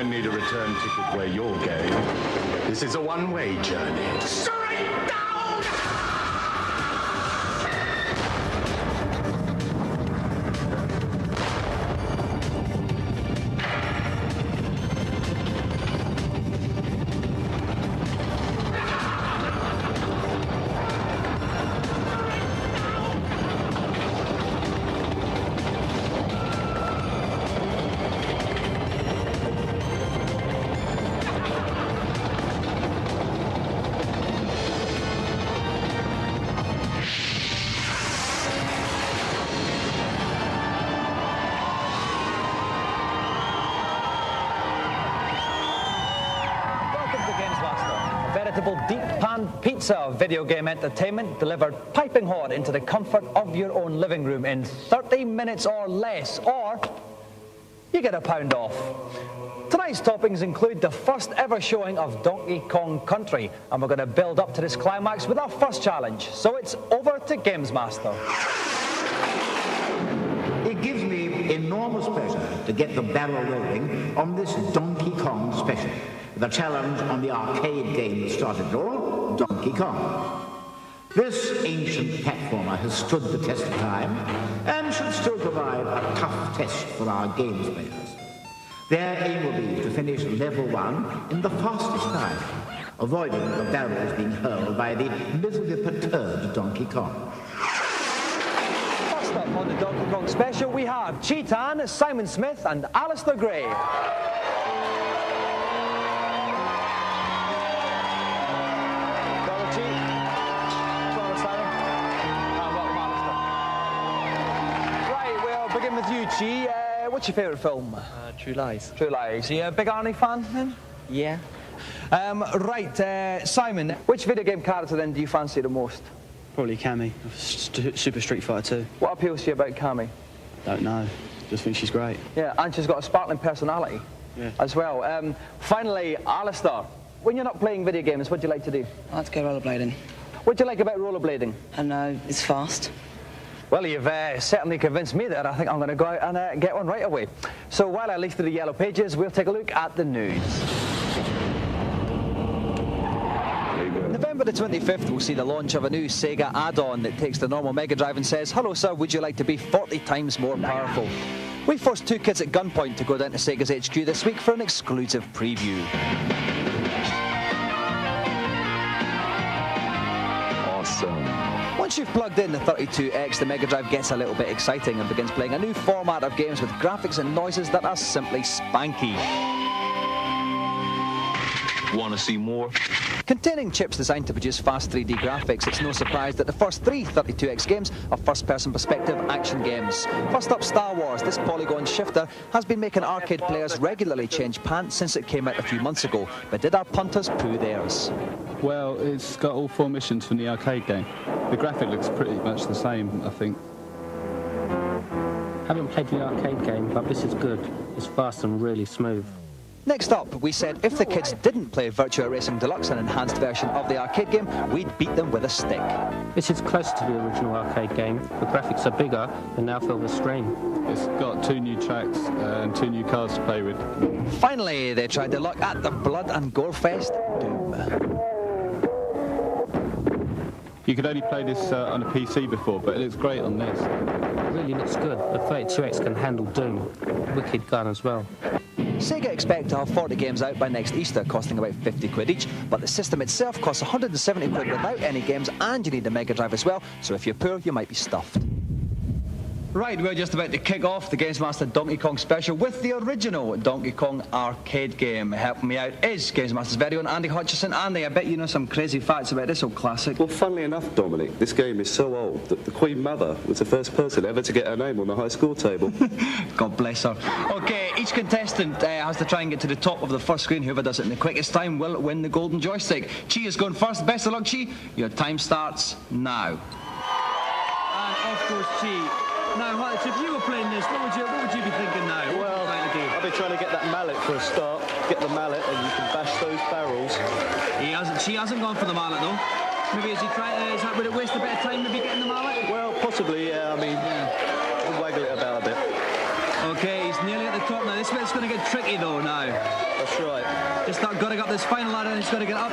don't need a return ticket where you're going. This is a one-way journey. Straight down! Deep pan pizza of video game entertainment delivered piping hot into the comfort of your own living room in 30 minutes or less, or you get £1 off. Tonight's toppings include the first ever showing of Donkey Kong Country, and we're going to build up to this climax with our first challenge. So it's over to Games Master. It gives me enormous pleasure to get the barrel rolling on this Donkey Kong special. The challenge on the arcade game that started it all, Donkey Kong. This ancient platformer has stood the test of time and should still provide a tough test for our games players. Their aim will be to finish level 1 in the fastest time, avoiding the barrels being hurled by the miserably perturbed Donkey Kong. First up on the Donkey Kong special, we have Cheetan, Simon Smith and Alistair Gray. With you, Chi, what's your favourite film? True Lies. True Lies. Are you a big Arnie fan, then? Yeah. Right, Simon, which video game character, then, do you fancy the most? Probably Cammy, Super Street Fighter 2. What appeals to you about Cammy? Don't know. Just think she's great. Yeah, and she's got a sparkling personality as well. Finally, Alistair, when you're not playing video games, what do you like to do? I like to go rollerblading. What do you like about rollerblading? I know, it's fast. Well, you've certainly convinced me that I think I'm going to go out and get one right away. So while I leaf through the yellow pages, we'll take a look at the news. November the 25th will see the launch of a new Sega add-on that takes the normal Mega Drive and says, "Hello sir, would you like to be 40 times more powerful?" We forced two kids at gunpoint to go down to Sega's HQ this week for an exclusive preview. Awesome. Once you've plugged in the 32X, the Mega Drive gets a little bit exciting and begins playing a new format of games with graphics and noises that are simply spanky. Want to see more? Containing chips designed to produce fast 3D graphics, it's no surprise that the first three 32X games are first-person perspective action games. First up, Star Wars. This polygon shifter has been making arcade players regularly change pants since it came out a few months ago. But did our punters poo theirs? Well, it's got all 4 missions from the arcade game. The graphic looks pretty much the same, I think. Haven't played the arcade game, but this is good. It's fast and really smooth. Next up, we said if the kids didn't play Virtua Racing Deluxe, an enhanced version of the arcade game, we'd beat them with a stick. This is closer to the original arcade game. The graphics are bigger and now fill the screen. It's got 2 new tracks and 2 new cars to play with. Finally, they tried their luck at the Blood and Gore Fest Doom. You could only play this on a PC before, but it looks great on this. It really looks good. The 32X can handle Doom. Wicked gun as well. Sega expect to have 40 games out by next Easter, costing about 50 quid each, but the system itself costs 170 quid without any games, and you need a Mega Drive as well, so if you're poor, you might be stuffed. Right, we're just about to kick off the Games Master Donkey Kong special with the original Donkey Kong arcade game. Helping me out is Games Master's very own Andy Hutchison. Andy, I bet you know some crazy facts about this old classic. Well, funnily enough, Dominic, this game is so old that the Queen Mother was the first person ever to get her name on the high score table. God bless her. OK, each contestant has to try and get to the top of the first screen. Whoever does it in the quickest time will win the golden joystick. Chi is going first. Best of luck, Chi. Your time starts now. And of course, Chi. Now, Hutch, if you were playing this, what would you be thinking now? Well, I'd be trying to get that mallet for a start. Get the mallet and you can bash those barrels. She hasn't gone for the mallet, though. Maybe would it waste a bit of time maybe getting the mallet? Well, possibly, yeah. I mean, we'll waggle it about a bit. OK, he's nearly at the the top now. This bit's going to get tricky though now. That's right. Just got to get up this final ladder and he's got to get up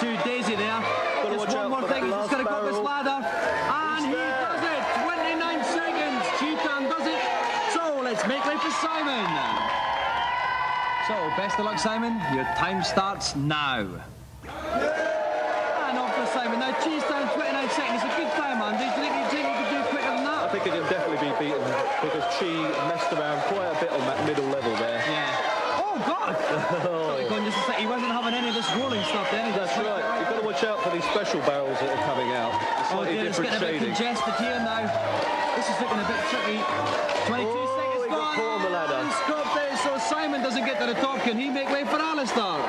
to Daisy there. Just one more thing, he's just got to go up this ladder. And he does it! 29 seconds. Cheetah does it. So let's make way for Simon. So best of luck, Simon. Your time starts now. And off for Simon. Now Cheetah 29 seconds. A good time, Andy. Do you think you could do quicker than that? I think it can definitely be beaten because Chi messed around quite a bit on that middle level there. Yeah. Oh, God! Sorry, Gordon, just a sec. He wasn't having any of this rolling stuff then. That's right. You've got to watch out for these special barrels that are coming out. Oh, dear, it's getting a bit congested here now. This is looking a bit tricky. 22 seconds he got caught on the ladder. And stopped it, so Simon doesn't get to the top. Can he make way for Alistair?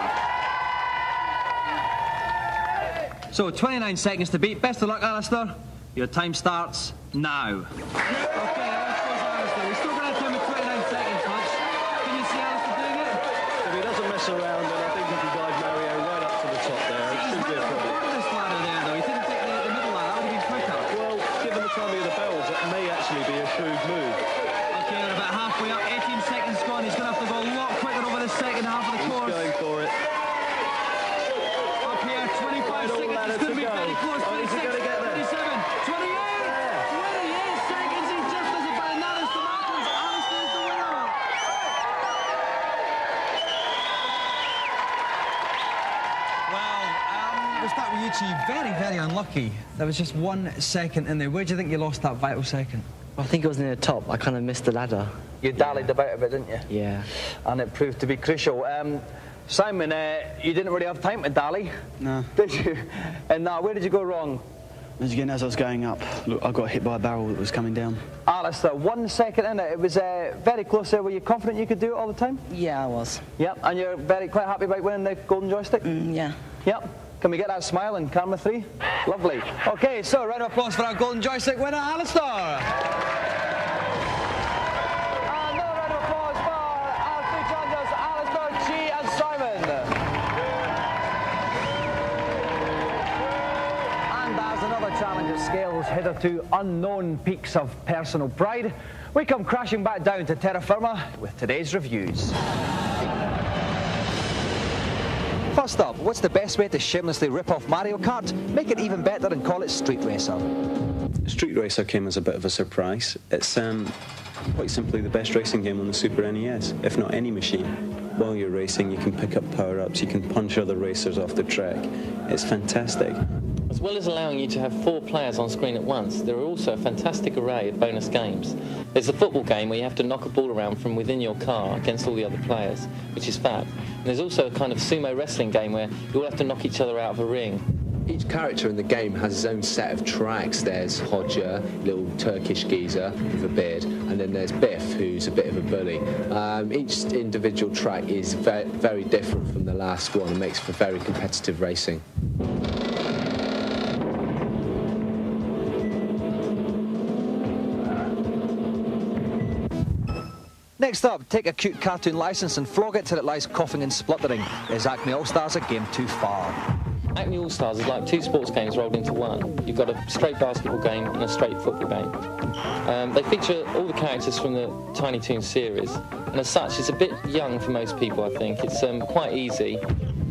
So 29 seconds to beat. Best of luck, Alistair. Your time starts now. Okay, Alistair. We're still going to have him with 29 seconds, Hutch. Can you see Alistair doing it? If he doesn't mess around, then I think he can guide Mario right up to the top there. It He's should be a right problem. on this ladder there, though. He didn't take the middle ladder. That would have been quicker. Well, given the timing of the barrels, that may actually be a shrewd move. Okay, we're about halfway up. 18 seconds gone. He's going to have to go a lot quicker over the second half of the course. He's going for it. Up here, 25 seconds. It's going to be very close. 26, 27, 28, 28 seconds. He just does it by Nanas Tomatoes. Alistair's the winner. Well, we'll start with you two. Very, very unlucky. There was just 1 second in there. Where do you think you lost that vital second? I think it was near the top. I kind of missed the ladder. You dallied about a bit, didn't you? Yeah. And it proved to be crucial. Simon, you didn't really have time to dally. No. Did you? And where did you go wrong? Again, as I was going up, look, I got hit by a barrel that was coming down. Alistair, 1 second in it. It was very close there. Were you confident you could do it all the time? Yeah, I was. Yep. And you're quite happy about winning the golden joystick? Yeah. Yep. Can we get that smile in camera 3? Lovely. Okay, so round of applause for our golden joystick winner, Alistair. And another round of applause for our three challengers, Alistair, Chi and Simon. And as another challenge scales hitherto unknown peaks of personal pride, we come crashing back down to terra firma with today's reviews. First up, what's the best way to shamelessly rip off Mario Kart? Make it even better and call it Street Racer. Street Racer came as a bit of a surprise. It's quite simply the best racing game on the Super NES, if not any machine. While you're racing, you can pick up power-ups, you can punch other racers off the track. It's fantastic. As well as allowing you to have 4 players on screen at once, there are also a fantastic array of bonus games. There's a football game where you have to knock a ball around from within your car against all the other players, which is fab. And there's also a kind of sumo wrestling game where you all have to knock each other out of a ring. Each character in the game has his own set of tracks. There's Hodger, little Turkish geezer with a beard, and then there's Biff, who's a bit of a bully. Each individual track is very different from the last one and makes for very competitive racing. Next up, take a cute cartoon license and flog it till it lies coughing and spluttering. Is Acme All-Stars a game too far? Acme All-Stars is like 2 sports games rolled into one. You've got a straight basketball game and a straight football game. They feature all the characters from the Tiny Toons series, and as such, it's a bit young for most people, I think. It's quite easy.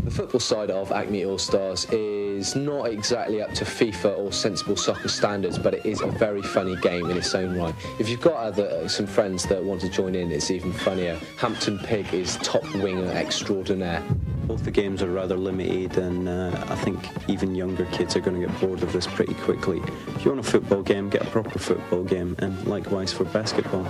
The football side of Acme All-Stars is not exactly up to FIFA or sensible soccer standards, but it is a very funny game in its own right. If you've got some friends that want to join in, it's even funnier. Hampton Pig is top winger extraordinaire. Both the games are rather limited, and I think even younger kids are going to get bored of this pretty quickly. If you want a football game, get a proper football game, and likewise for basketball.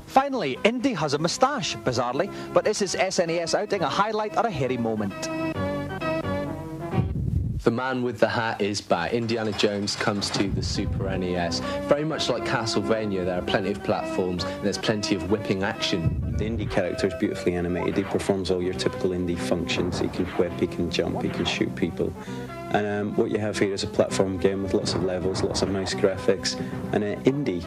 Finally, Indy has a moustache, bizarrely, but is his SNES outing a highlight or a hairy moment? The man with the hat is back. Indiana Jones comes to the Super NES. Very much like Castlevania, there are plenty of platforms and there's plenty of whipping action. The Indy character is beautifully animated. He performs all your typical Indy functions. He can whip, he can jump, he can shoot people. And what you have here is a platform game with lots of levels, lots of nice graphics, and Indy.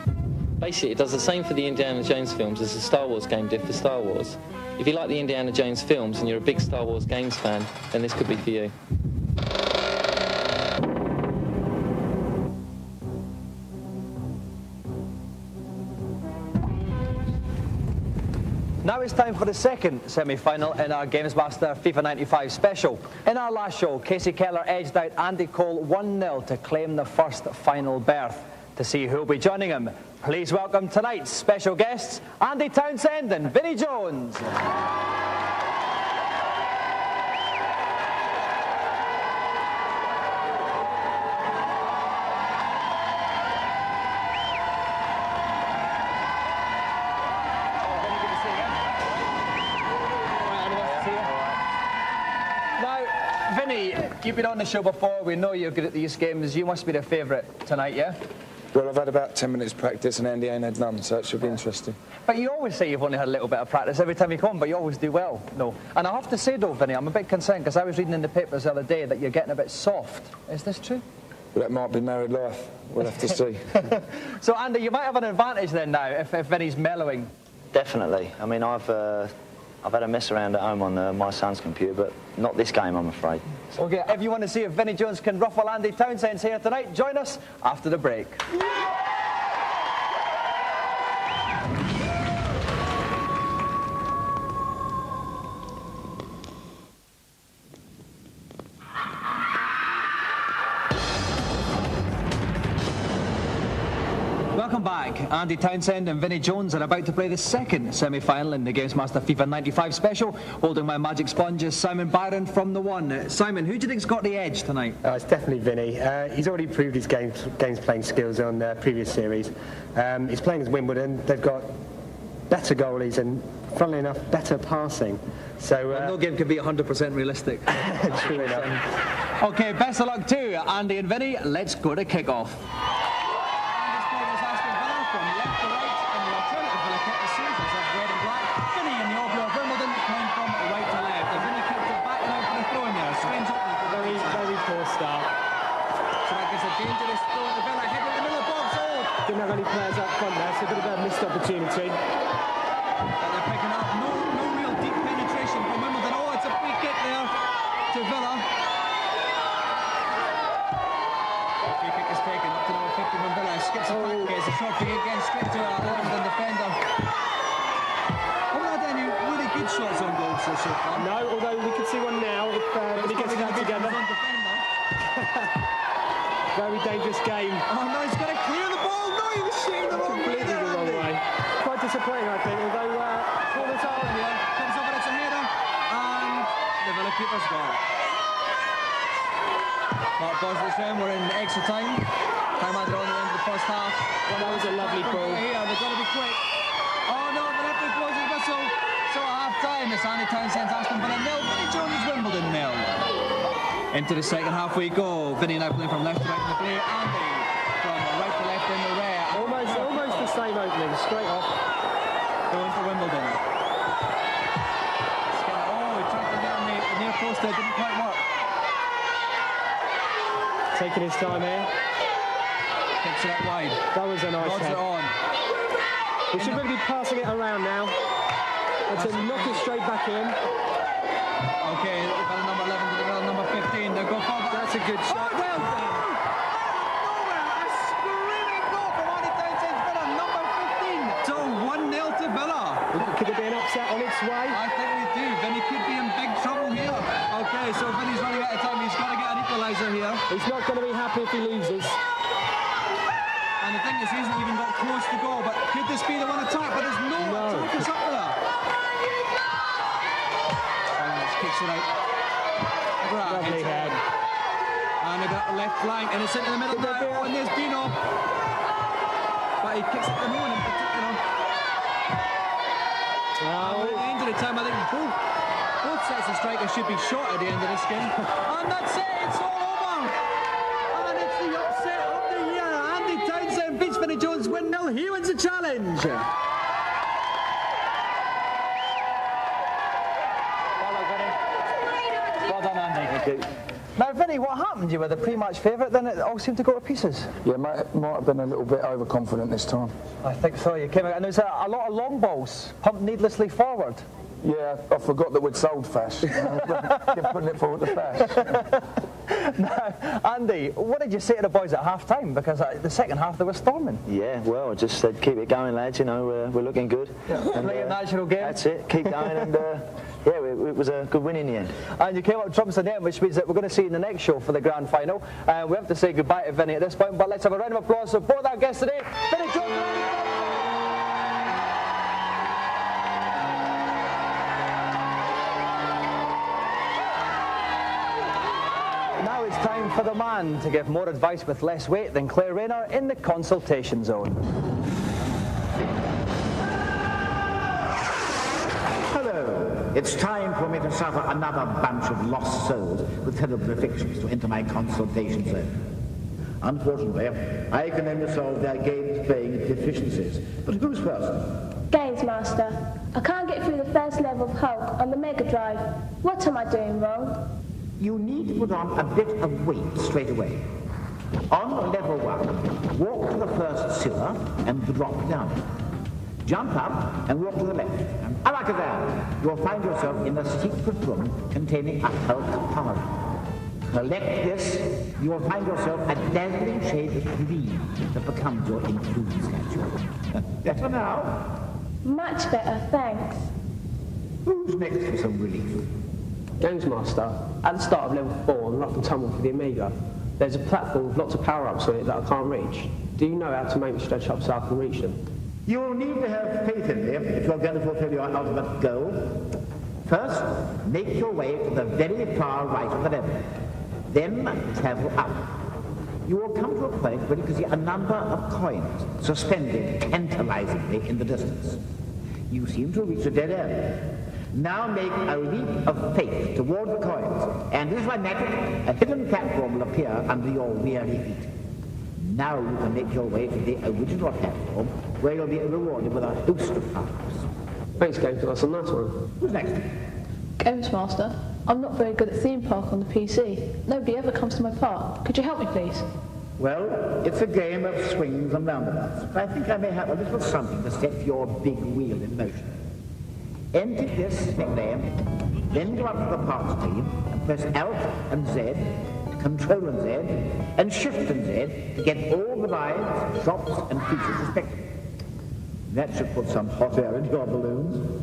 Basically, it does the same for the Indiana Jones films as the Star Wars game did for Star Wars. If you like the Indiana Jones films and you're a big Star Wars games fan, then this could be for you. it's time for the second semi-final in our Games Master FIFA 95 special. In our last show, Casey Keller edged out Andy Cole 1-0 to claim the first final berth. To see who'll be joining him, please welcome tonight's special guests, Andy Townsend and Vinnie Jones. Vinnie, you've been on the show before. We know you're good at these games. You must be the favourite tonight, yeah? Well, I've had about 10 minutes practice and Andy ain't had none, so it should be interesting. But you always say you've only had a little bit of practice every time you come, but you always do well. No. And I have to say, though, Vinnie, I'm a bit concerned because I was reading in the papers the other day that you're getting a bit soft. Is this true? Well, that might be married life. We'll have to see. So, Andy, you might have an advantage then now if Vinnie's mellowing. Definitely. I mean, I've had a mess around at home on my son's computer, but not this game, I'm afraid. OK, if you want to see if Vinnie Jones can ruffle Andy Townsend's here tonight, join us after the break. Welcome back. Andy Townsend and Vinnie Jones are about to play the second semi-final in the Games Master FIFA 95 special. Holding my magic sponge is Simon Byron from the One. Simon, who do you think's got the edge tonight? It's definitely Vinnie. He's already proved his games playing skills on the previous series. He's playing as Wimbledon. They've got better goalies and, funnily enough, better passing. So well, no game can be 100% realistic. True enough. OK, best of luck to Andy and Vinnie. Let's go to kick-off. Didn't have any players up front there, so a bit of a missed opportunity. But they're picking up no real deep penetration from Wimbledon. Oh, it's a free kick there to Villa. Free kick is taken up to number 50 from Villa. Skips it back, gets a short free kick again straight to a Wimbledon defender. Haven't had any really good shots on goal so far. No, although we can see one now if he gets that together. Very dangerous game. Oh no, he's got to clear the ball. No, he was shooting the wrong way there, Andy. Quite disappointing, I think, although corners are here. Comes over, it's a header, and the Villa keeper's got it. Mark Bosworth's round, we're in extra time. Time added on the end of the first half. That was a lovely ball. Here, they've got to be quick. Oh no, the referee blows his whistle. So at half time, it's Andy Townsend's Aston Villa 0, Vinnie Jones Wimbledon 0. Into the second half we go. Vinnie now playing from left to right in the play. Andy from right to left in the rear. Almost the same opening, straight off. Going for Wimbledon. Oh, he tried to get on the near post there, didn't quite work. Taking his time here. Kicks it out wide. That was a nice head. It on. We should really be passing it around now. And to knock it straight back in. Okay, we've got a number 11 to the middle, number 15. They'll go forward. That's a good shot. Oh, well done. A screaming goal from Andy Townsend's Villa, number 15. So 1-0 to Villa. Could there be an upset on its way? I think we do. Vinnie could be in big trouble here. Okay, so Vinnie's running out of time. He's got to get an equaliser here. He's not going to be happy if he loses. And the thing is, he hasn't even got close to goal. But could this be the one attack? But there's no attackers up there. Kicks it out. Lovely head. And they've got the left flank, and it's into the middle now. Oh, and there's Dino. But he kicks it to no one in particular. At the end of the time, I think both sets of strikers should be shot at the end of this game. And that's it, it's all over. And it's the upset of the year. Andy Townsend beats Vinnie Jones 1-0. He wins the challenge. Now, Vinnie, what happened? You were the pre-match favourite, then it all seemed to go to pieces. Yeah, might have been a little bit overconfident this time. I think so. You came out, and there was a lot of long balls pumped needlessly forward. Yeah, I forgot that we'd sold Fash. Keep putting it forward to Fash. Now, Andy, what did you say to the boys at half-time? Because the second half they were storming. Yeah, well, I just said, keep it going, lads. You know, we're looking good. Yeah. And, play a natural game. That's it. Keep going, and yeah, it was a good win in the end. And you came up trumps in the end, which means that we're going to see you in the next show for the grand final. We have to say goodbye to Vinnie at this point, but let's have a round of applause for both our guests today, Vinnie Jones. Now it's time for the man to give more advice with less weight than Claire Rayner in the consultation zone. Hello. It's time for me to suffer another bunch of lost souls with terrible afflictions to enter my consultation zone. Unfortunately, I can only solve their games playing deficiencies. But who's first? Games Master. I can't get through the first level of Hulk on the Mega Drive. What am I doing wrong? You need to put on a bit of weight straight away. On level 1, walk to the first sewer and drop down. Jump up and walk to the left. And alakazam, you'll find yourself in a secret room containing a Hulk power. Collect this, you'll find yourself a dazzling shade of green that becomes your improved statue. Better now? Much better, thanks. Who's next for some relief? Games Master, at the start of level 4 on Rock and Tumble for the Amiga, there's a platform with lots of power-ups on it that I can't reach. Do you know how to make me stretch up so I can reach them? You'll need to have faith in me if you're going to fulfill your ultimate goal. First, make your way to the very far right of the level. Then travel up. You will come to a point where you can see a number of coins suspended tantalizingly in the distance. You seem to reach a dead end. Now make a leap of faith toward the coins, and this is my magic, a hidden platform will appear under your weary feet. Now you can make your way to the original platform, where you'll be rewarded with a host of powers. Thanks, Games, that's a nice one. Who's next? Games Master, I'm not very good at theme park on the PC. Nobody ever comes to my park. Could you help me, please? Well, it's a game of swings and roundabouts, but I think I may have a little something to set your big wheel in motion. Enter this nickname, then go up to the park screen and press Alt and Z, Control and Z, and Shift and Z to get all the lines, shops, and features respectively. That should put some hot air into your balloons.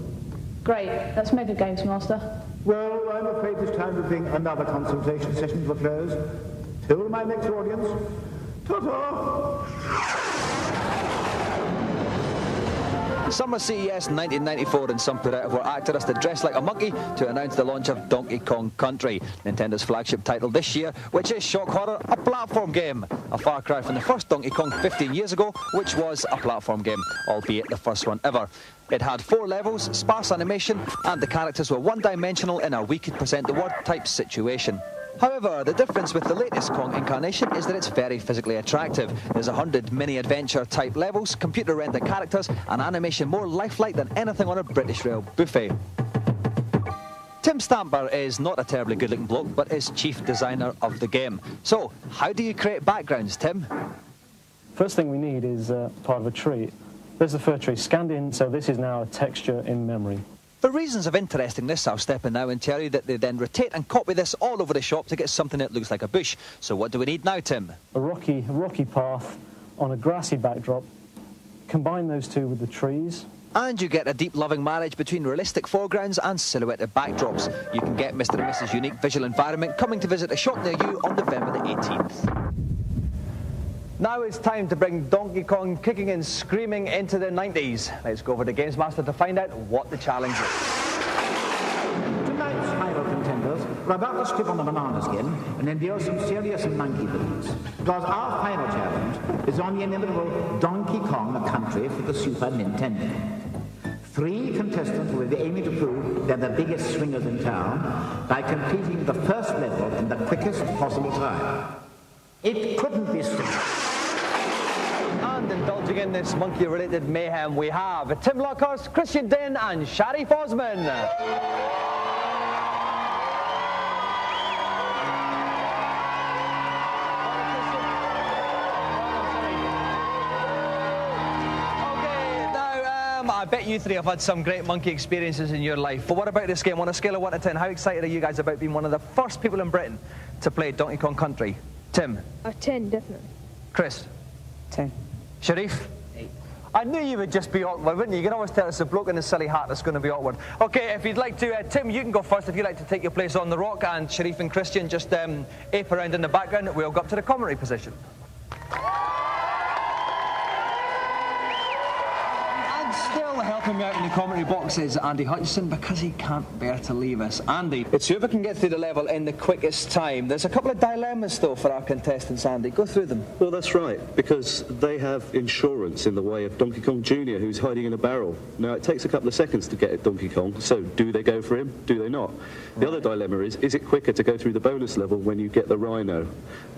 Great, that's Mega Games Master. Well, I'm afraid it's time to bring another consultation session to a close. Till my next audience, ta-ta! Summer CES 1994 and some put out were actors to dress like a monkey to announce the launch of Donkey Kong Country, Nintendo's flagship title this year, which is, shock horror, a platform game. A far cry from the first Donkey Kong 15 years ago, which was a platform game, albeit the first one ever. It had 4 levels, sparse animation, and the characters were one-dimensional in a we could present the word type situation. However, the difference with the latest Kong incarnation is that it's very physically attractive. There's 100 mini-adventure type levels, computer-rendered characters, and animation more lifelike than anything on a British Rail buffet. Tim Stamper is not a terribly good-looking bloke, but is chief designer of the game. So, how do you create backgrounds, Tim? First thing we need is part of a tree. There's the fir tree scanned in, so this is now a texture in memory. For reasons of interestingness, I'll step in now and tell you that they then rotate and copy this all over the shop to get something that looks like a bush. So what do we need now, Tim? A rocky path on a grassy backdrop. Combine those two with the trees. And you get a deep, loving marriage between realistic foregrounds and silhouetted backdrops. You can get Mr. and Mrs. Unique Visual Environment coming to visit a shop near you on November the 18th. Now it's time to bring Donkey Kong kicking and screaming into the 90s. Let's go over to Games Master to find out what the challenge is. Tonight's final contenders are about to step on the banana skin and endure some serious monkey business. Because our final challenge is on the inimitable Donkey Kong Country for the Super Nintendo. 3 contestants will be aiming to prove they're the biggest swingers in town by completing the first level in the quickest possible time. It couldn't be simpler. And indulging in this monkey-related mayhem, we have Tim Lockhurst, Christian Den, and Sharif Osman. I bet you three have had some great monkey experiences in your life. But what about this game? On a scale of 1 to 10, how excited are you guys about being one of the first people in Britain to play Donkey Kong Country? Tim? A 10, definitely. Chris? 10. Sharif? 8. I knew you would just be awkward, wouldn't you? You can always tell it's a bloke in a silly hat that's going to be awkward. OK, if you'd like to, Tim, you can go first if you'd like to take your place on the rock, and Sharif and Christian just ape around in the background. We'll go up to the commentary position. Still helping me out in the commentary box is Andy Hutchison, because he can't bear to leave us. Andy, it's whoever can get through the level in the quickest time. There's a couple of dilemmas, though, for our contestants, Andy. Go through them. Well, that's right, because they have insurance in the way of Donkey Kong Jr., who's hiding in a barrel. Now, it takes a couple of seconds to get at Donkey Kong, so do they go for him? Do they not? The other dilemma is it quicker to go through the bonus level when you get the Rhino?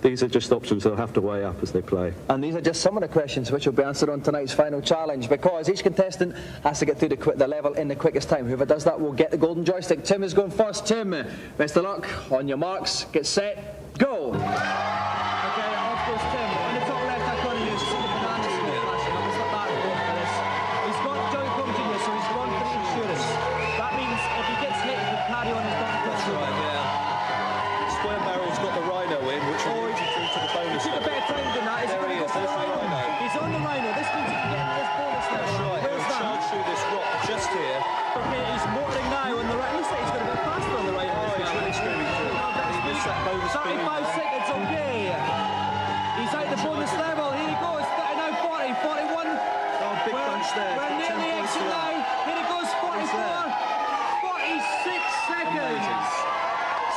These are just options they'll have to weigh up as they play. And these are just some of the questions which will be answered on tonight's final challenge, because each contestant has to get through the level in the quickest time. Whoever does that will get the golden joystick. Tim is going first. Tim, best of luck. On your marks, get set, go! Okay, off goes Tim. In the top left, I'm going to use the banana square flashing up. It's not that important for this. He's got Donkey Kong Jr., so he's gone for the insurance. That means if he gets hit, he can carry on his Donkey Kong. That's right, yeah. Square barrel's got the Rhino in, which will lead you through to the bonus. He took a better time than that. There he is, there's the Rhino. He's on the Rhino. This means he can get into this bonus level. That's right, he'll charge through this rock just here. Okay, he's motoring now on the right. Looks like he's going to go faster on the right. Oh, he's really screaming through. He missed that bonus speed. 35 seconds, okay. He's out the bonus level. Here he goes. 39, 40, 41. Oh, big punch there. We're near the exit now. Here he goes, 44. 46 seconds.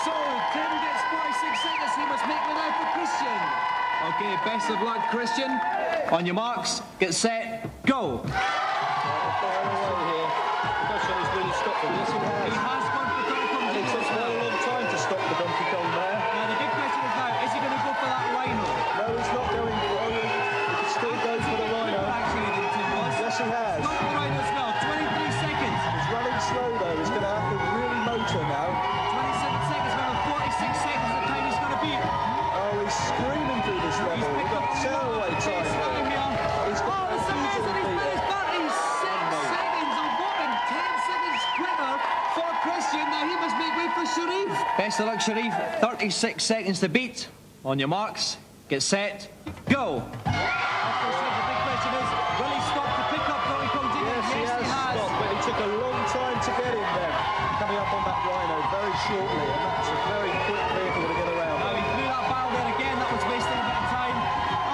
So, Tim gets 46 seconds. He must make one now for Christian. Okay, best of luck, Christian. On your marks, get set, go. He has gone for Donkey Kong. It takes quite a long time to stop the Donkey Kong there. Now the big question is now, is he going to go for that Rhino? No, he's not going for it. He can still go for the Rhino. Actually, Tim was. Yes, he has. He's got the Rhino as well. 23 seconds. He's running slow though. He's going to have to really motor now. 27 seconds, another 46 seconds. The time he's going to beat. Oh, he's screaming through this level. We've got tearaway time here. He's got the season beater. 36 seconds. I'm walking 10 seconds quicker for Christian. Now he must make way for Sharif. Best of luck, Sharif. 36 seconds to beat. On your marks, get set, go. The big question is, will he stop to pick up Donkey Kong Jr.? Yes, he has stopped, but he took a long time to get in there. Coming up on that Rhino very shortly, and that's a very quick vehicle to get around. Now he threw that barrel there again. That was wasting a bit of time.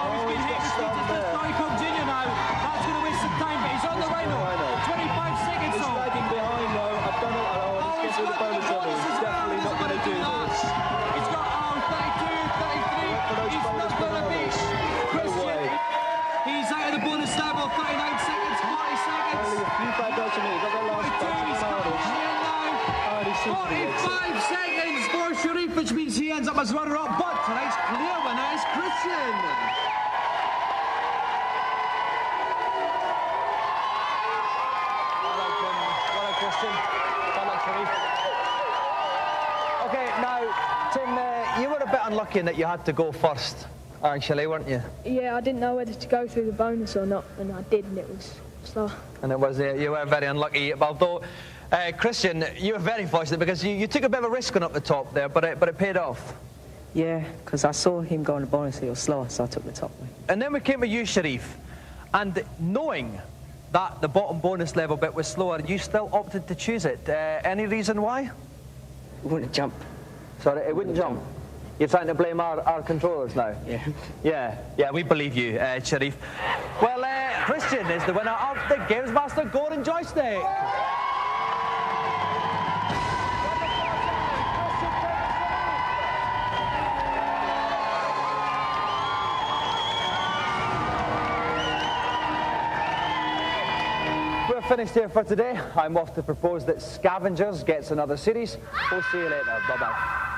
Oh, he's been hit. It's Donkey Kong Jr. now. That's going to waste some time, but he's on the Rhino. 25 seconds. He's lagging behind though. I don't know. Oh, he's got the bonus level. He's definitely not going to do this. He's got 32, 33. He's not going to beat Christian. He's out of the bonus level. 39 seconds, 40 seconds. Only a few bad guys to me. He's got that last punch. He's coming here now. 45 seconds for Sharif, which means he ends up as runner-up. But tonight's clear winner is Christian. Okay, now, Tim, you were a bit unlucky in that you had to go first, actually, weren't you? Yeah, I didn't know whether to go through the bonus or not, and I did, and it was slow. And it was, you were very unlucky. Although, Christian, you were very fortunate because you took a bit of a risk on up the top there, but it paid off. Yeah, because I saw him go on the bonus, he was slower, so I took the top way. And then we came to you, Sharif, and knowing that the bottom bonus level bit was slower, you still opted to choose it. Any reason why? It wouldn't jump. Sorry, it wouldn't jump? You're trying to blame our controllers now? Yeah. Yeah, we believe you, Sharif. Well, Christian is the winner of the Games Master Golden Joystick. We're finished here for today. I'm off to propose that Scavengers gets another series. We'll see you later. Bye-bye.